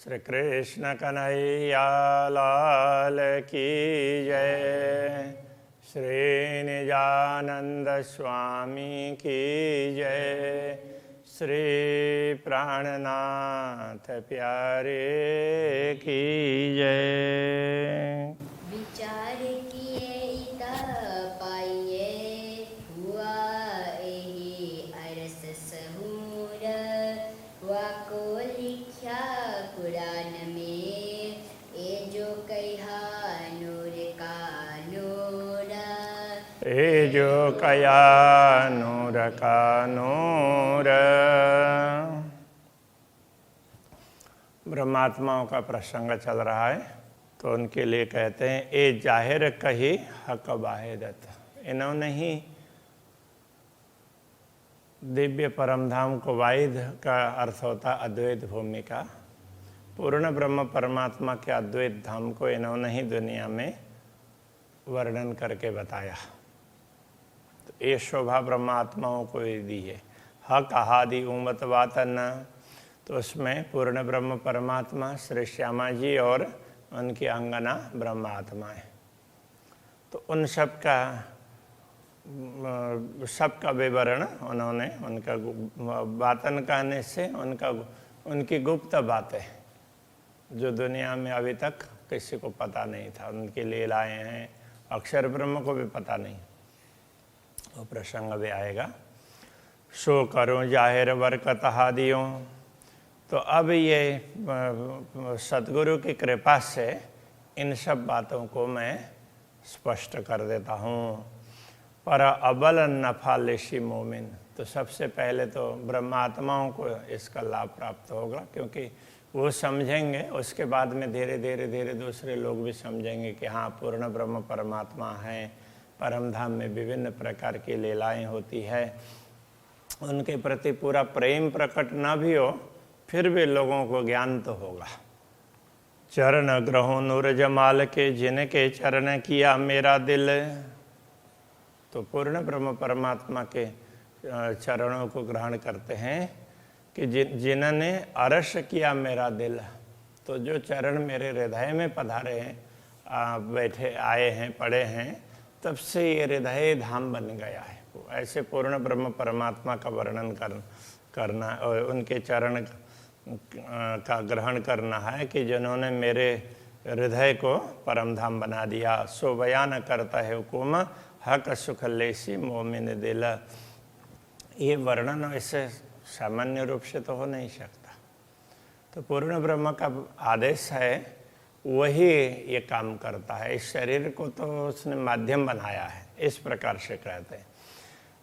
श्री कृष्ण कन्हैया लाल की जय। श्री निजानंद स्वामी की जय। श्री प्राणनाथ प्यारे की जय। विचार किए पाइए हुआ एहि अरस सहूर, वाको लिख्या पुराण में ए जो कहा नूर का नूर। ए जो कया नूर का नूर। ब्रह्मात्माओं का प्रसंग चल रहा है तो उनके लिए कहते हैं ए जाहिर कही हक वाहिदत। इन्होंने ही दिव्य परमधाम को वाहिद का अर्थ होता अद्वैत भूमि का। पूर्ण ब्रह्म परमात्मा के अद्वैत धाम को इन्होंने ही दुनिया में वर्णन करके बताया। तो ये शोभा ब्रह्मात्माओं को ही दी है। हक आदि उमत वातन, तो उसमें पूर्ण ब्रह्म परमात्मा श्री श्यामा जी और उनकी अंगना ब्रह्मात्माएं, तो उन सबका विवरण उन्होंने उनका वातन कहने से उनकी गुप्त बातें जो दुनिया में अभी तक किसी को पता नहीं था, उनके लीलाएं हैं, अक्षर ब्रह्म को भी पता नहीं, वो प्रसंग भी आएगा। सो करूं जाहिर बरकत हादियों। तो अब ये सतगुरु की कृपा से इन सब बातों को मैं स्पष्ट कर देता हूँ। पर अबल नफा लेशी मोमिन, तो सबसे पहले तो ब्रह्मात्माओं को इसका लाभ प्राप्त होगा, क्योंकि वो समझेंगे, उसके बाद में धीरे धीरे दूसरे लोग भी समझेंगे कि हाँ पूर्ण ब्रह्म परमात्मा है, परमधाम में विभिन्न प्रकार की लीलाएं होती है। उनके प्रति पूरा प्रेम प्रकट न भी हो फिर भी लोगों को ज्ञान तो होगा। चरण ग्रहों नूर जमाल के, जिनके चरण किया मेरा दिल। तो पूर्ण ब्रह्म परमात्मा के चरणों को ग्रहण करते हैं कि जिन्होंने अरश किया मेरा दिल। तो जो चरण मेरे हृदय में पधारे हैं, बैठे आए हैं, पड़े हैं, तब से ये हृदय धाम बन गया है। ऐसे पूर्ण ब्रह्म परमात्मा का वर्णन करना और उनके चरण का ग्रहण करना है कि जिन्होंने मेरे हृदय को परमधाम बना दिया। सो बयान करता है हुकुम हक सुख लेसी मोमिन दिल। ये वर्णन ऐसे सामान्य रूप से तो हो नहीं सकता। तो पूर्ण ब्रह्म का आदेश है, वही ये काम करता है। इस शरीर को तो उसने माध्यम बनाया है, इस प्रकार से कहते हैं।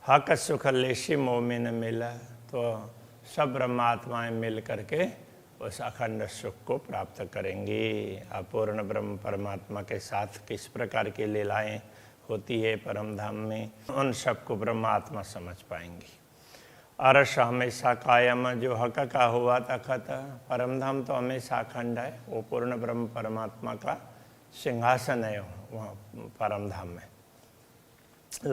हक सुख लेसी मोमिन मिला, तो सब ब्रह्मात्माएं मिल करके उस अखंड सुख को प्राप्त करेंगी। अपूर्ण ब्रह्म परमात्मा के साथ किस प्रकार की लीलाएं होती है परमधाम में, उन सबको ब्रह्मात्मा समझ पाएंगी। अरश हमेशा कायम, जो हक का हुआ तखत। परमधाम तो हमेशा अखंड है, वो पूर्ण ब्रह्म परमात्मा का सिंहासन है वहाँ परमधाम में।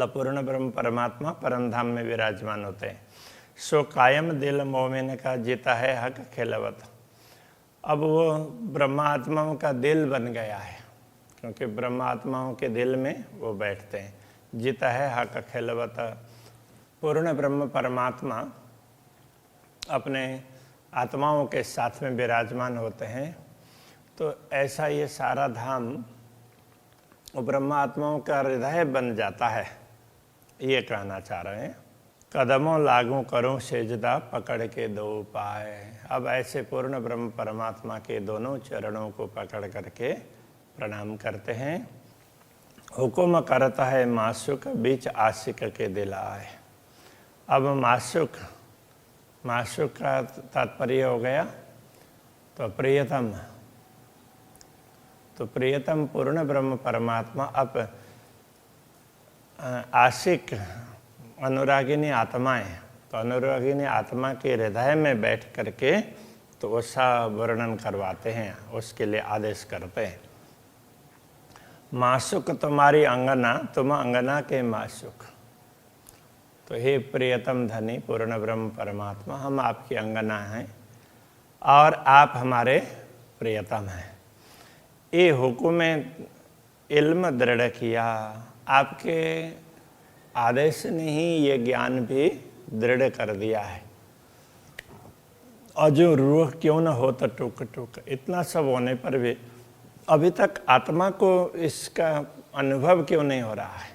पूर्ण ब्रह्म परमात्मा परमधाम में विराजमान होते हैं। सो कायम दिल मोमिन का जीता है हक खिलवत। अब वो ब्रह्मात्माओं का दिल बन गया है, क्योंकि ब्रह्मात्माओं के दिल में वो बैठते हैं। जीता है हक खिलवत। पूर्ण ब्रह्म परमात्मा अपने आत्माओं के साथ में विराजमान होते हैं। तो ऐसा ये सारा धाम ब्रह्मात्माओं का हृदय बन जाता है, ये कहना चाह रहे हैं। कदमों लागू करूं सेजदा पकड़ के दो पाए। अब ऐसे पूर्ण ब्रह्म परमात्मा के दोनों चरणों को पकड़ करके प्रणाम करते हैं। हुकुम करता है मासुक, बीच आशिक के दिल आए। अब मासुक का तात्पर्य हो गया तो प्रियतम। तो प्रियतम पूर्ण ब्रह्म परमात्मा अब आशिक अनुरागिनी आत्माएं, तो अनुरागिनी आत्मा के हृदय में बैठ करके तो उसका वर्णन करवाते हैं, उसके लिए आदेश करते हैं। मासुक तुम्हारी अंगना, तुम अंगना के मासुक। तो हे प्रियतम धनी पूर्ण ब्रह्म परमात्मा, हम आपकी अंगना हैं और आप हमारे प्रियतम है। ये हुक्म इल्म दृढ़ किया, आपके आदेश ने ही ये ज्ञान भी दृढ़ कर दिया है। और जो रूह क्यों न हो तो टुक टुक, इतना सब होने पर भी अभी तक आत्मा को इसका अनुभव क्यों नहीं हो रहा है?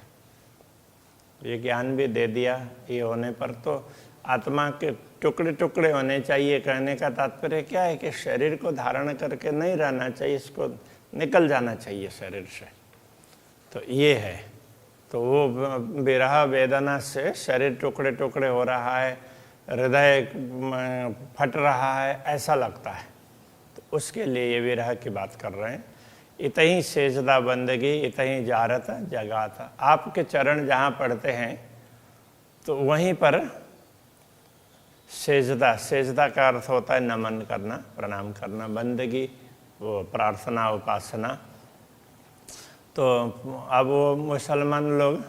ये ज्ञान भी दे दिया, ये होने पर तो आत्मा के टुकड़े टुकड़े होने चाहिए। कहने का तात्पर्य क्या है कि शरीर को धारण करके नहीं रहना चाहिए, इसको निकल जाना चाहिए शरीर से। तो ये है, तो वो विरह वेदना से शरीर टुकड़े टुकड़े हो रहा है, हृदय फट रहा है, ऐसा लगता है। तो उसके लिए ये विरह की बात कर रहे हैं। इतही सेजदा बंदगी, इतही जारत जगाता। आपके चरण जहाँ पड़ते हैं तो वहीं पर सेजदा, सेजदा का अर्थ होता है नमन करना, प्रणाम करना। बंदगी वो प्रार्थना, उपासना। तो अब वो मुसलमान लोग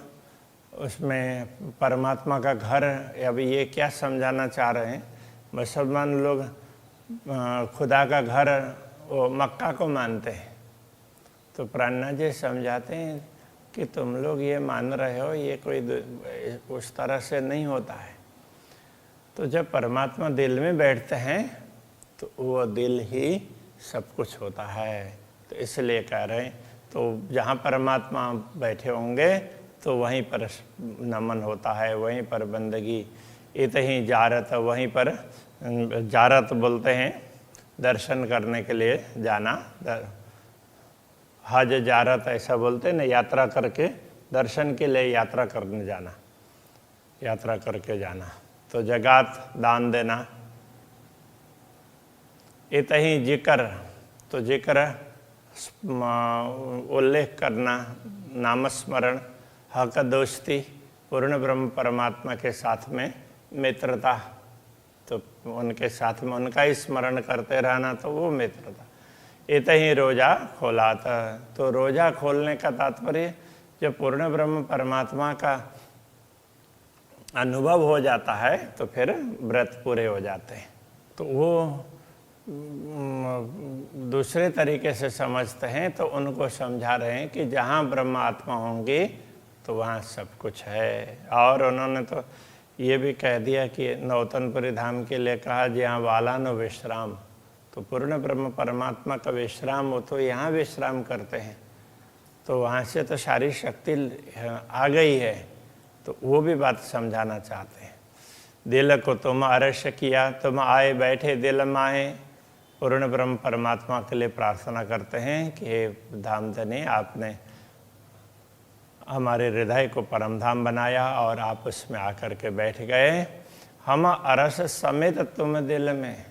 उसमें परमात्मा का घर, अब ये क्या समझाना चाह रहे हैं? मुसलमान लोग खुदा का घर वो मक्का को मानते हैं। तो प्राणनाथ जी समझाते हैं कि तुम लोग ये मान रहे हो, ये कोई उस तरह से नहीं होता है। तो जब परमात्मा दिल में बैठते हैं तो वो दिल ही सब कुछ होता है। तो इसलिए कह रहे हैं, तो जहाँ परमात्मा बैठे होंगे तो वहीं पर नमन होता है, वहीं पर बंदगी। इतही जारत, वहीं पर जारत बोलते हैं दर्शन करने के लिए जाना। हज जारत ऐसा बोलते हैं ना, यात्रा करके दर्शन के लिए यात्रा करने जाना, यात्रा करके जाना। तो जगात दान देना। इतही जिक्र, तो जिक्र उल्लेख करना, नामस्मरण। हक दोस्ती, पूर्ण ब्रह्म परमात्मा के साथ में मित्रता, तो उनके साथ में उनका ही स्मरण करते रहना, तो वो मित्रता। इतही रोजा खोला था, तो रोजा खोलने का तात्पर्य जब पूर्ण ब्रह्म परमात्मा का अनुभव हो जाता है तो फिर व्रत पूरे हो जाते हैं। तो वो दूसरे तरीके से समझते हैं, तो उनको समझा रहे हैं कि जहाँ ब्रह्म आत्मा होंगी तो वहाँ सब कुछ है। और उन्होंने तो ये भी कह दिया कि नौतनपुरी धाम के लिए कहा जहाँ वाला न विश्राम, तो पूर्ण ब्रह्म परमात्मा का विश्राम हो तो यहाँ विश्राम करते हैं। तो वहाँ से तो सारी शक्ति आ गई है। तो वो भी बात समझाना चाहते हैं। दिल को तुम अरश किया, तुम आए बैठे दिल माए। पूर्ण ब्रह्म परमात्मा के लिए प्रार्थना करते हैं कि हे धामधनी, आपने हमारे हृदय को परमधाम बनाया और आप उसमें आकर के बैठ गए। हम अरस समेत तुम दिल में,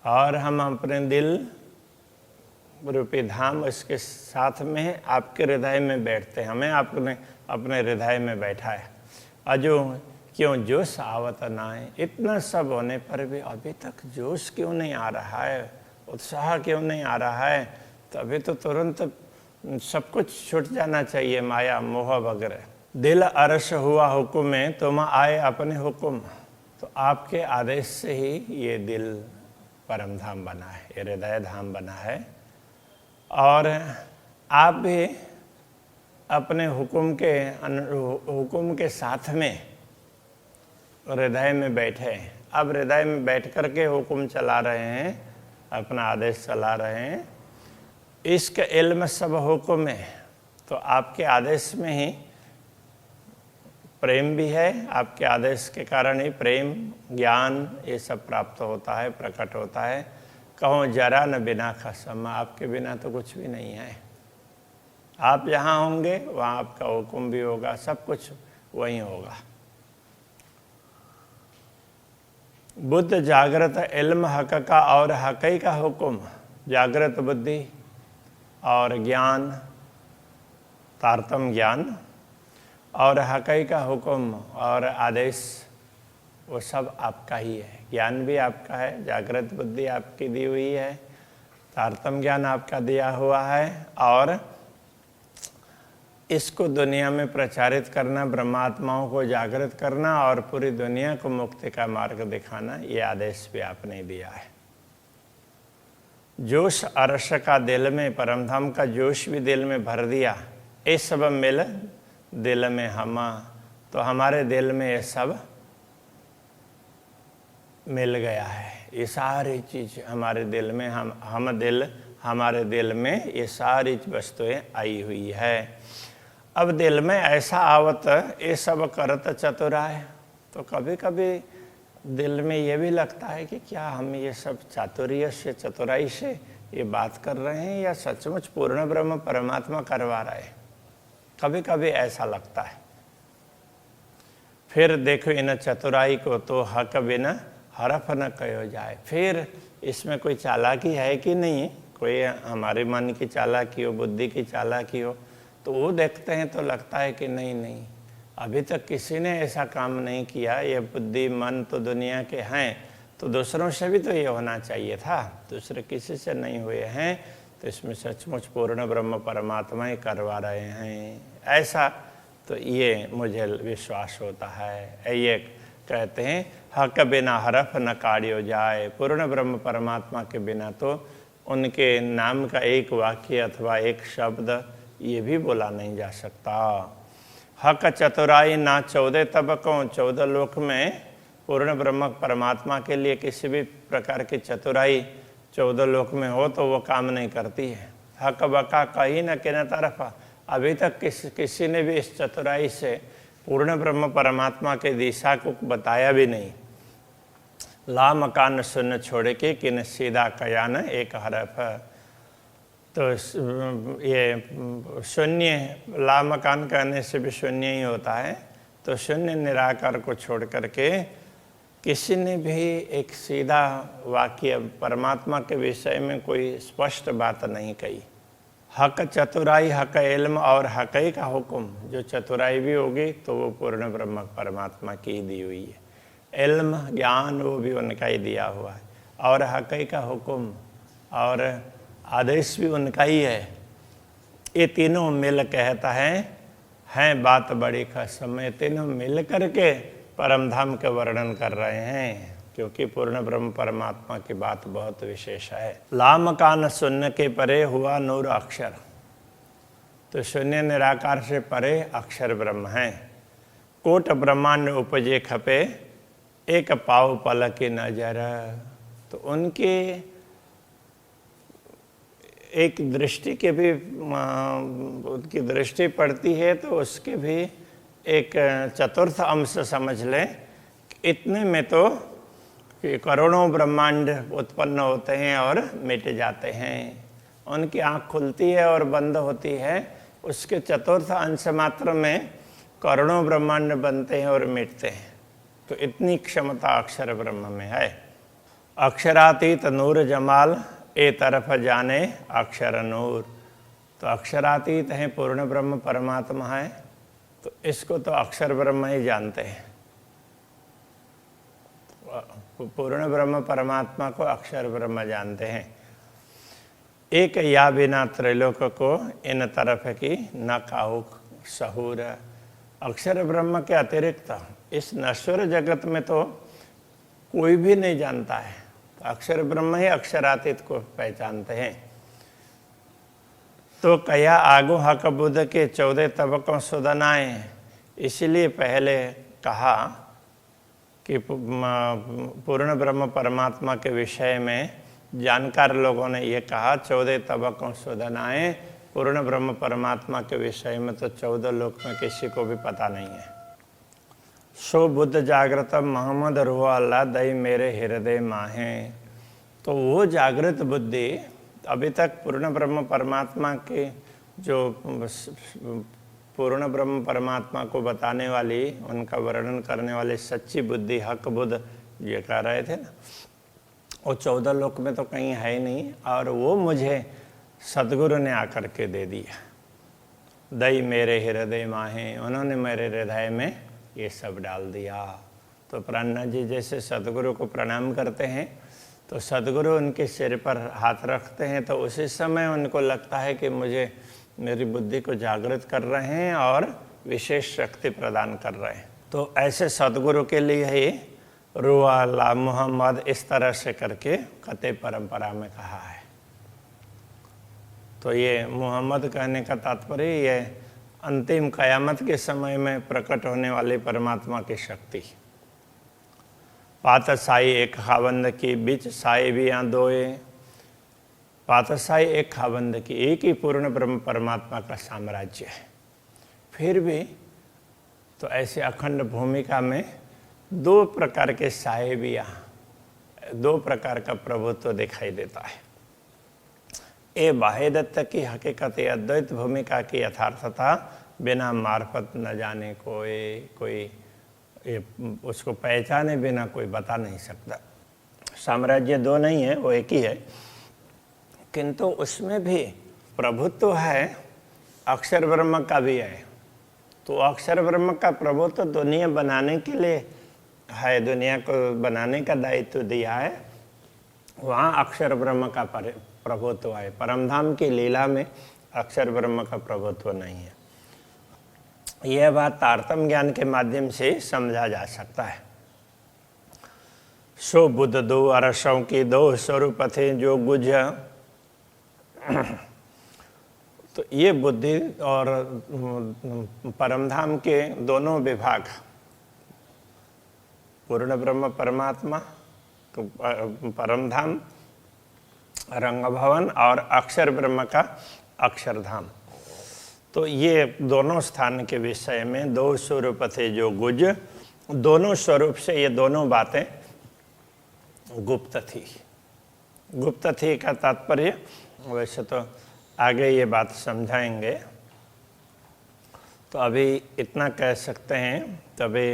और हम अपने दिल रूपी धाम उसके साथ में आपके हृदय में बैठते हैं। हमें आपने अपने हृदय में बैठा है। अजो क्यों जोश आवत ना है, इतना सब होने पर भी अभी तक जोश क्यों नहीं आ रहा है, उत्साह क्यों नहीं आ रहा है? तो अभी तो तुरंत सब कुछ छूट जाना चाहिए, माया मोह वगैरह। दिल अरश हुआ हुक्म में, तुम आए अपने हुक्म। तो आपके आदेश से ही ये दिल परम धाम बना है, ये हृदय धाम बना है। और आप भी अपने हुक्म के साथ में हृदय में बैठे हैं। अब हृदय में बैठ करके हुक्म चला रहे हैं, अपना आदेश चला रहे हैं। इश्क इल्म सब हुक्म है, तो आपके आदेश में ही प्रेम भी है। आपके आदेश के कारण ही प्रेम, ज्ञान ये सब प्राप्त होता है, प्रकट होता है। कहो जरा न बिना खसम, आपके बिना तो कुछ भी नहीं है। आप जहाँ होंगे वहाँ आपका हुक्म भी होगा, सब कुछ वहीं होगा। बुद्ध जागृत इल्म हक का और हकई का हुक्म, जागृत बुद्धि और ज्ञान, तारतम ज्ञान और हकई का हुक्म और आदेश, वो सब आपका ही है। ज्ञान भी आपका है, जागृत बुद्धि आपकी दी हुई है, तारतम ज्ञान आपका दिया हुआ है, और इसको दुनिया में प्रचारित करना, ब्रह्मात्माओं को जागृत करना और पूरी दुनिया को मुक्ति का मार्ग दिखाना, ये आदेश भी आपने दिया है। जोश अरस का दिल में, परमधाम का जोश भी दिल में भर दिया। ये सब मिल दिल में हमा, तो हमारे दिल में ये सब मिल गया है। ये सारी चीज़ हमारे दिल में, हमारे दिल में ये सारी वस्तुएं आई हुई है। अब दिल में ऐसा आवत ये सब करत चतुराय, तो कभी कभी दिल में ये भी लगता है कि क्या हम ये सब चातुर्य से, चतुराई से ये बात कर रहे हैं या सचमुच पूर्ण ब्रह्म परमात्मा करवा रहे हैं। कभी कभी ऐसा लगता है। फिर देखो इन चतुराई को तो हक बिना हरफ न कहो जाए। फिर इसमें कोई चालाकी है कि नहीं, कोई हमारे मन की चालाकी हो, बुद्धि की चालाकी हो, तो वो देखते हैं तो लगता है कि नहीं, अभी तक किसी ने ऐसा काम नहीं किया। ये बुद्धि मन तो दुनिया के हैं, तो दूसरों से भी तो ये होना चाहिए था, दूसरे किसी से नहीं हुए हैं, तो इसमें सचमुच पूर्ण ब्रह्म परमात्मा ही करवा रहे हैं, ऐसा तो ये मुझे विश्वास होता है। ये कहते हैं हक बिना हरफ न काढ़ियो जाए। पूर्ण ब्रह्म परमात्मा के बिना तो उनके नाम का एक वाक्य अथवा एक शब्द ये भी बोला नहीं जा सकता। हक चतुराई ना 14 तबकों, 14 लोक में पूर्ण ब्रह्म परमात्मा के लिए किसी भी प्रकार की चतुराई 14 लोक में हो तो वो काम नहीं करती है। हक बका कहीं न किन तरफ, अभी तक किसी ने भी इस चतुराई से पूर्ण ब्रह्म परमात्मा के दिशा को बताया भी नहीं। ला मकान शून्य छोड़ के किन सीधा कयान एक हरफ, तो ये शून्य, ला मकान कहने से भी शून्य ही होता है, तो शून्य निराकार को छोड़ करके किसी ने भी एक सीधा वाक्य परमात्मा के विषय में कोई स्पष्ट बात नहीं कही। हक चतुराई, हक इल्म और हकई का हुक्म, जो चतुराई भी होगी तो वो पूर्ण ब्रह्म परमात्मा की ही दी हुई है। इल्म ज्ञान वो भी उनका ही दिया हुआ है, और हकई का हुक्म और आदेश भी उनका ही है। ये तीनों मिल कहता है बात बड़ी खसम। ये तीनों मिल करके परमधाम के वर्णन कर रहे हैं, क्योंकि पूर्ण ब्रह्म परमात्मा की बात बहुत विशेष है। लाम कान शून्य के परे हुआ नूर अक्षर, तो शून्य निराकार से परे अक्षर ब्रह्म है। कोट ब्रह्मांड उपजे खपे एक पाव पल की नजर, तो उनके एक दृष्टि के भी, उनकी दृष्टि पड़ती है तो उसके भी एक चतुर्थ अंश समझ लें। इतने में तो कि करोड़ों ब्रह्मांड उत्पन्न होते हैं और मिट जाते हैं। उनकी आँख खुलती है और बंद होती है, उसके चतुर्थ अंश मात्र में करोड़ों ब्रह्मांड बनते हैं और मिटते हैं। तो इतनी क्षमता अक्षर ब्रह्म में है। अक्षरातीत नूर जमाल ए तरफ जाने अक्षर नूर, तो अक्षरातीत है, पूर्ण ब्रह्म परमात्मा है, तो इसको तो अक्षर ब्रह्म ही जानते हैं। पूर्ण ब्रह्म परमात्मा को अक्षर ब्रह्म जानते हैं। एक या बिना त्रैलोक को इन तरफ की न काहू सहूर, अक्षर ब्रह्म के अतिरिक्त इस नश्वर जगत में तो कोई भी नहीं जानता है, तो अक्षर ब्रह्म ही अक्षरातीत को पहचानते हैं। तो कया आगो हक बुद्ध के 14 तबकों सुदनाए, इसलिए पहले कहा कि पूर्ण ब्रह्म परमात्मा के विषय में जानकार लोगों ने ये कहा 14 तबकों सुदनाए, पूर्ण ब्रह्म परमात्मा के विषय में तो 14 लोक में किसी को भी पता नहीं है। सो बुद्ध जागृत मोहम्मद रूह अल्लाह दई मेरे हृदय माहे, तो वो जागृत बुद्धि अभी तक पूर्ण ब्रह्म परमात्मा के, जो पूर्ण ब्रह्म परमात्मा को बताने वाली, उनका वर्णन करने वाली सच्ची बुद्धि, हक बुद्ध ये कह रहे थे ना, वो 14 लोक में तो कहीं है ही नहीं, और वो मुझे सदगुरु ने आकर के दे दिया। दई मेरे हृदय माहे, उन्होंने मेरे हृदय में ये सब डाल दिया। तो प्राणनाथ जी जैसे सदगुरु को प्रणाम करते हैं, तो सदगुरु उनके सिर पर हाथ रखते हैं, तो उसी समय उनको लगता है कि मुझे, मेरी बुद्धि को जागृत कर रहे हैं और विशेष शक्ति प्रदान कर रहे हैं। तो ऐसे सदगुरु के लिए ही रूह अल्लाह मोहम्मद इस तरह से करके कते परंपरा में कहा है। तो ये मोहम्मद कहने का तात्पर्य ये अंतिम कयामत के समय में प्रकट होने वाली परमात्मा की शक्ति। पात साई एक खाबंद की बीच साई भी यहाँ दोए। पात साई एक खाबंद की, एक ही पूर्ण ब्रह्म परमात्मा का साम्राज्य है, फिर भी तो ऐसे अखंड भूमिका में दो प्रकार के साए भी यहाँ, दो प्रकार का प्रभुत्व दिखाई देता है। ये बाह्य दत्त की हकीकत अद्वैत भूमिका की यथार्थता बिना मार्फत न जाने कोई ये उसको पहचाने बिना कोई बता नहीं सकता। साम्राज्य दो नहीं है, वो एक ही है, किंतु उसमें भी प्रभुत्व है, अक्षर ब्रह्म का भी है। तो अक्षर ब्रह्म का प्रभुत्व दुनिया बनाने के लिए है, दुनिया को बनाने का दायित्व दिया है, वहाँ अक्षर ब्रह्म का प्रभुत्व है। परमधाम की लीला में अक्षर ब्रह्म का प्रभुत्व नहीं है। यह बात तारतम्य ज्ञान के माध्यम से समझा जा सकता है। सो बुद्ध दो अरसों की दो स्वरूप थे जो गुज। तो ये बुद्धि और परमधाम के दोनों विभाग, पूर्ण ब्रह्म परमात्मा परमधाम रंग भवन और अक्षर ब्रह्म का अक्षरधाम, तो ये दोनों स्थान के विषय में दो स्वरूप थे जो गुज। दोनों स्वरूप से ये दोनों बातें गुप्त थी। गुप्त थी का तात्पर्य वैसे तो आगे ये बात समझाएंगे, तो अभी इतना कह सकते हैं। तभी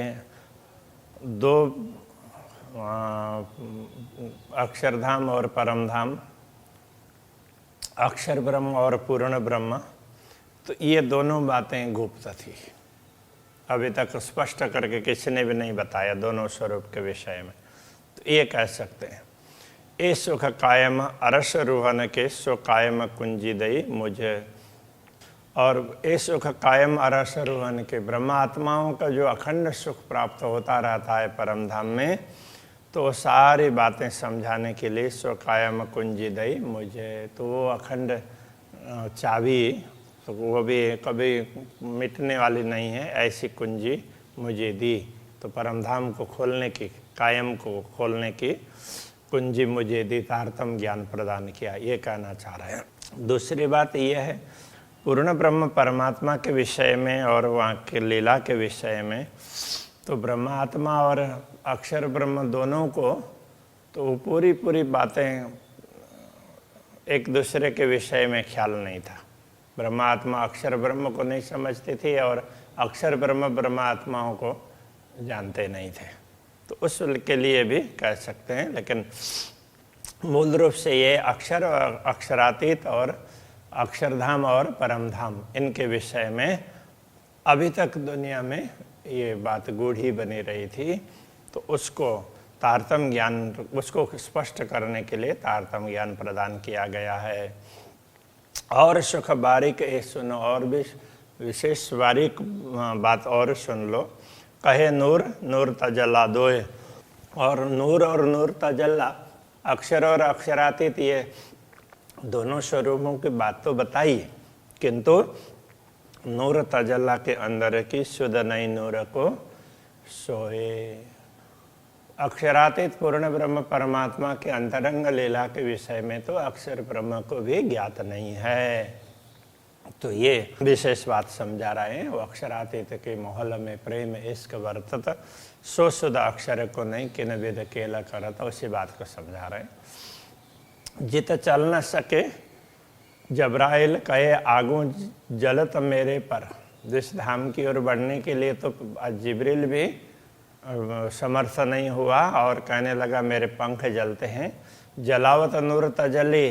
दो अक्षरधाम और परमधाम, अक्षर ब्रह्म और पूर्ण ब्रह्म, तो ये दोनों बातें गुप्त थी। अभी तक स्पष्ट करके किसी ने भी नहीं बताया दोनों स्वरूप के विषय में। तो ये कह सकते हैं, ए सुख कायम अरस रूहन के सो कायम कुंजी दई मुझे। और ए सुख कायम अरस रूहन के, ब्रह्मात्माओं का जो अखंड सुख प्राप्त होता रहता है परमधाम में, तो सारी बातें समझाने के लिए सो कायम कुंजी दई मुझे। तो वो अखंड चाबी, तो वो भी कभी मिटने वाली नहीं है, ऐसी कुंजी मुझे दी। तो परमधाम को खोलने की, कायम को खोलने की कुंजी मुझे दी, तारतम्य ज्ञान प्रदान किया, ये कहना चाह रहे हैं। दूसरी बात यह है, पूर्ण ब्रह्म परमात्मा के विषय में और वहाँ के लीला के विषय में, तो ब्रह्मात्मा और अक्षर ब्रह्म दोनों को तो पूरी बातें एक दूसरे के विषय में ख्याल नहीं था। ब्रह्मात्मा अक्षर ब्रह्म को नहीं समझते थे और अक्षर ब्रह्म ब्रह्मात्माओं को जानते नहीं थे। तो उस के लिए भी कह सकते हैं, लेकिन मूल रूप से ये अक्षर और अक्षरातीत और अक्षरधाम और परमधाम, इनके विषय में अभी तक दुनिया में ये बात गूढ़ी बनी रही थी। तो उसको तारतम्य ज्ञान, उसको स्पष्ट करने के लिए तारतम्य ज्ञान प्रदान किया गया है। और सुख बारीक ये सुनो, और भी विशेष बारीक बात और सुन लो। कहे नूर नूर तजल्ला दोए, और नूर तजल्ला, अक्षर और अक्षरातीत, ये दोनों स्वरूपों की बात तो बताई, किंतु नूर तजल्ला के अंदर की शुद्ध नई नूर को सोए। अक्षरातीत पूर्ण ब्रह्म परमात्मा के अंतरंग लीला के विषय में तो अक्षर ब्रह्म को भी ज्ञात नहीं है। तो ये विशेष बात समझा रहे हैं। वो अक्षरातीत के मोहल में प्रेम इश्क वर्तत, सो शुद्ध अक्षर को नहीं किन विध केला करत, उसी बात को समझा रहे हैं। जित चल न सके जबराइल कहे आगू जलत मेरे पर। जिस धाम की ओर बढ़ने के लिए तो जिब्रील भी समर्थ नहीं हुआ और कहने लगा मेरे पंख जलते हैं। जलावत नूर तजली,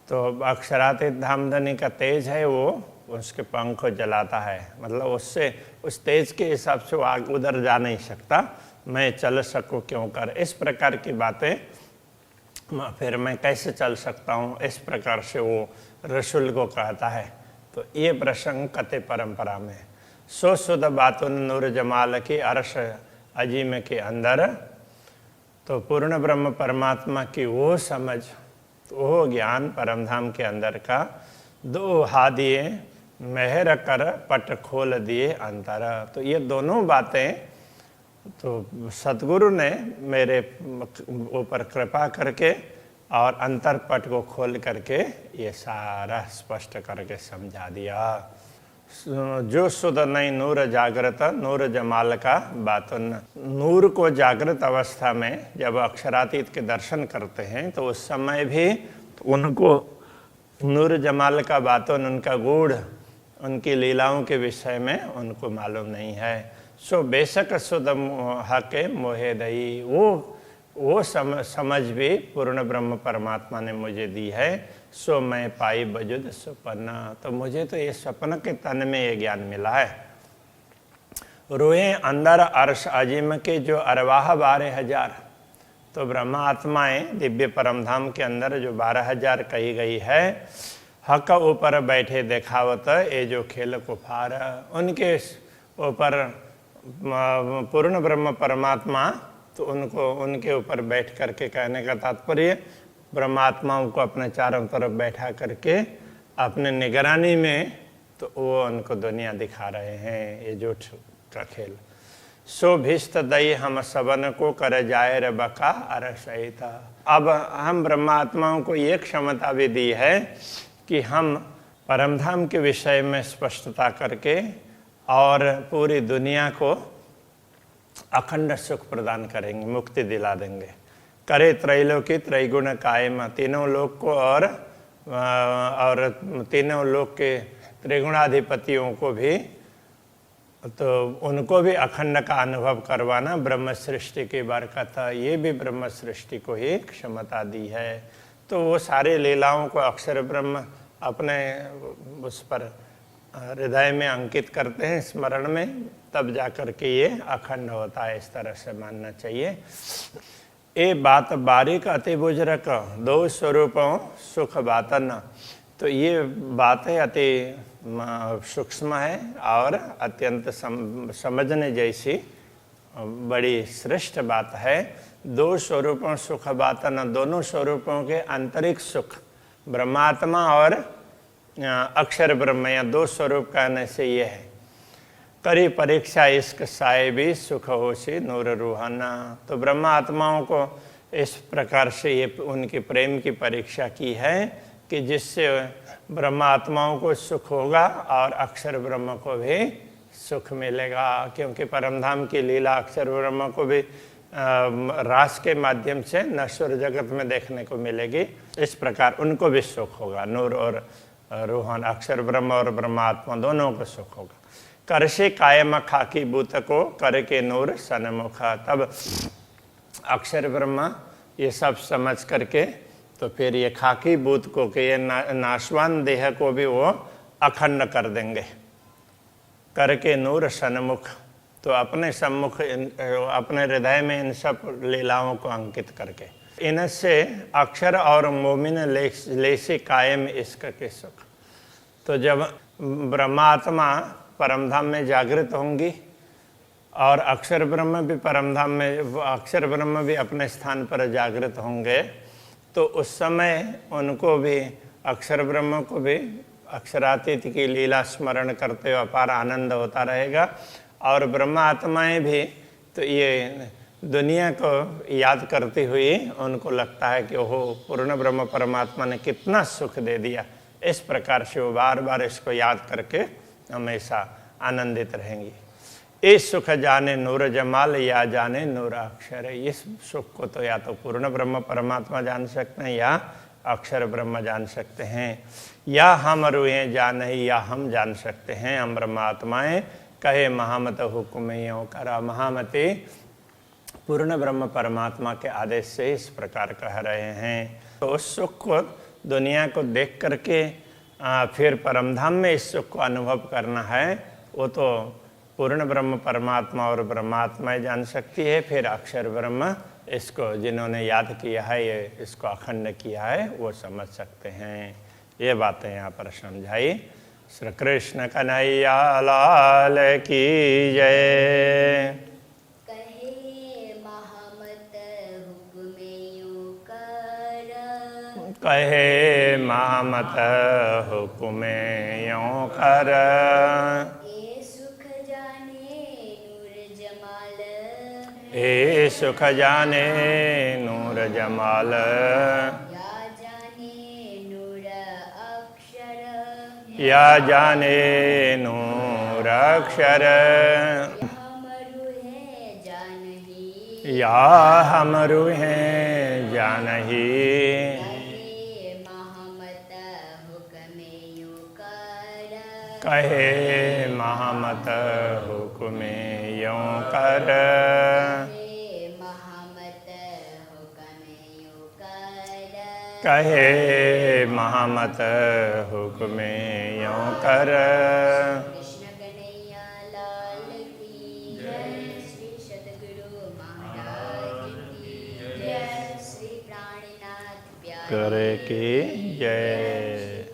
तो अक्षरातीत धामधनी का तेज है, वो उसके पंख को जलाता है, मतलब उससे उस तेज के हिसाब से वो आग उधर जा नहीं सकता, मैं चल सकूं क्यों कर। इस प्रकार की बातें, फिर मैं कैसे चल सकता हूँ, इस प्रकार से वो रसूल को कहता है। तो ये प्रसंग कते परंपरा में सो शुद्ध बातुन नूर जमाल की अर्श अजीम के अंदर, तो पूर्ण ब्रह्म परमात्मा की वो समझ, वो ज्ञान परमधाम के अंदर का दो हा दिए मेहर कर पट खोल दिए अंतर। तो ये दोनों बातें तो सतगुरु ने मेरे ऊपर कृपा करके और अंतर पट को खोल करके ये सारा स्पष्ट करके समझा दिया। जो सुध नहीं नूर जागृत नूर जमाल का बातन। नूर को जागृत अवस्था में जब अक्षरातीत के दर्शन करते हैं तो उस समय भी उनको नूर जमाल का बातन, उनका गुण, उनकी लीलाओं के विषय में उनको मालूम नहीं है। सो बेशक सुध हके मोहे दई, वो समझ भी पूर्ण ब्रह्म परमात्मा ने मुझे दी है। सो मैं पाई बजुद स्वप्न, तो मुझे तो ये स्वप्न के तन में ये ज्ञान मिला है। रोए अंदर अर्श अजीम के जो अरवाह 12,000, तो ब्रह्मा आत्माएं दिव्य परमधाम के अंदर जो 12,000 कही गई है, हक ऊपर बैठे देखावत ये जो खेल कुफार, उनके ऊपर पूर्ण ब्रह्म परमात्मा तो उनको उनके ऊपर बैठ करके, कहने का तात्पर्य ब्रह्मात्माओं को अपने चारों तरफ बैठा करके अपने निगरानी में तो वो उनको दुनिया दिखा रहे हैं, ये जोठ का खेल। सो भिस्त दई हम सबन को कर जाए रे बका अरसहिता। अब हम ब्रह्मात्माओं को ये क्षमता भी दी है कि हम परमधाम के विषय में स्पष्टता करके और पूरी दुनिया को अखंड सुख प्रदान करेंगे, मुक्ति दिला देंगे। करे त्रैलोकी त्रैगुण कायम, तीनों लोक को और तीनों लोक के त्रिगुणाधिपतियों को भी, तो उनको भी अखंड का अनुभव करवाना ब्रह्म सृष्टि की बरकत, ये भी ब्रह्म सृष्टि को ही क्षमता दी है। तो वो सारे लीलाओं को अक्षर ब्रह्म अपने उस पर हृदय में अंकित करते हैं, स्मरण में, तब जाकर के ये अखंड होता है। इस तरह से मानना चाहिए। ए बात बारीक अति बुजुर्ग दो स्वरूपों सुख बातन, तो ये बातें अति सूक्ष्म है और अत्यंत समझने जैसी बड़ी श्रेष्ठ बात है। दो स्वरूपों सुख बातन, दोनों स्वरूपों के आंतरिक सुख, ब्रह्मात्मा और अक्षर ब्रह्म, या दो स्वरूप कहने से ये है। करी परीक्षा इश्क साहिबी सुख होशी नूर रूहाना, तो ब्रह्मा आत्माओं को इस प्रकार से ये उनकी प्रेम की परीक्षा की है कि जिससे ब्रह्मा आत्माओं को सुख होगा और अक्षर ब्रह्म को भी सुख मिलेगा। क्योंकि परमधाम की लीला अक्षर ब्रह्म को भी रास के माध्यम से नश्वर जगत में देखने को मिलेगी। इस प्रकार उनको भी सुख होगा, नूर और रूहान, अक्षर ब्रह्म और ब्रह्मात्मा दोनों को सुख होगा। कर से कायम खाकी बूत को कर के नूर सनमुखा, तब अक्षर ब्रह्मा ये सब समझ करके तो फिर ये खाकी बूत को के ये नाशवान देह को भी वो अखंड कर देंगे। करके नूर सन्मुख, तो अपने सम्मुख अपने हृदय में इन सब लीलाओं को अंकित करके, इनसे अक्षर और मोमिन लेसी कायम इश्क के सुख। तो जब ब्रह्मात्मा परमधाम में जागृत होंगी और अक्षर ब्रह्म भी परमधाम में, अक्षर ब्रह्म भी अपने स्थान पर जागृत होंगे, तो उस समय उनको भी, अक्षर ब्रह्म को भी अक्षरातीत की लीला स्मरण करते हुए अपार आनंद होता रहेगा। और ब्रह्म आत्माएं भी तो ये दुनिया को याद करती हुई उनको लगता है कि ओहो, पूर्ण ब्रह्म परमात्मा ने कितना सुख दे दिया। इस प्रकार से वो बार बार इसको याद करके हमेशा आनंदित रहेंगी। इस सुख जाने नूर जमाल या जाने नूर अक्षर, इस सुख को तो या तो पूर्ण ब्रह्म परमात्मा जान सकते हैं या अक्षर ब्रह्म जान सकते हैं, या हम रूहें जाने या हम जान सकते हैं। हम ब्रह्मात्माएं कहे महामत हुक्म यों करा, महामते पूर्ण ब्रह्म परमात्मा के आदेश से इस प्रकार कह रहे हैं। तो उस सुख को दुनिया को देख करके फिर परमधाम में इस सुख को अनुभव करना है, वो तो पूर्ण ब्रह्म परमात्मा और ब्रह्मात्मा जान सकती है। फिर अक्षर ब्रह्म इसको जिन्होंने याद किया है, ये इसको अखंड किया है, वो समझ सकते हैं। ये बातें यहाँ पर समझाई। श्री कृष्ण कन्हैया लाल की जय। कहे महामत हुक्मे यों कर। ए सुख जाने नूर जमाल, ए सुख जाने नूर जमाल। या जाने नूर अक्षर, या जाने नूर अक्षर। हमरु है जानही, या हमरु हैं जानही। कहे महामत हुक्मे यों कर, कहे महामत हुक्मे यों कर। कहे महामत हुक्मे यों कर। कृष्ण कन्हैया लाल की जय, श्री सद्गुरु महाराज की जय, श्री प्राणनाथ प्यारे करे की जय।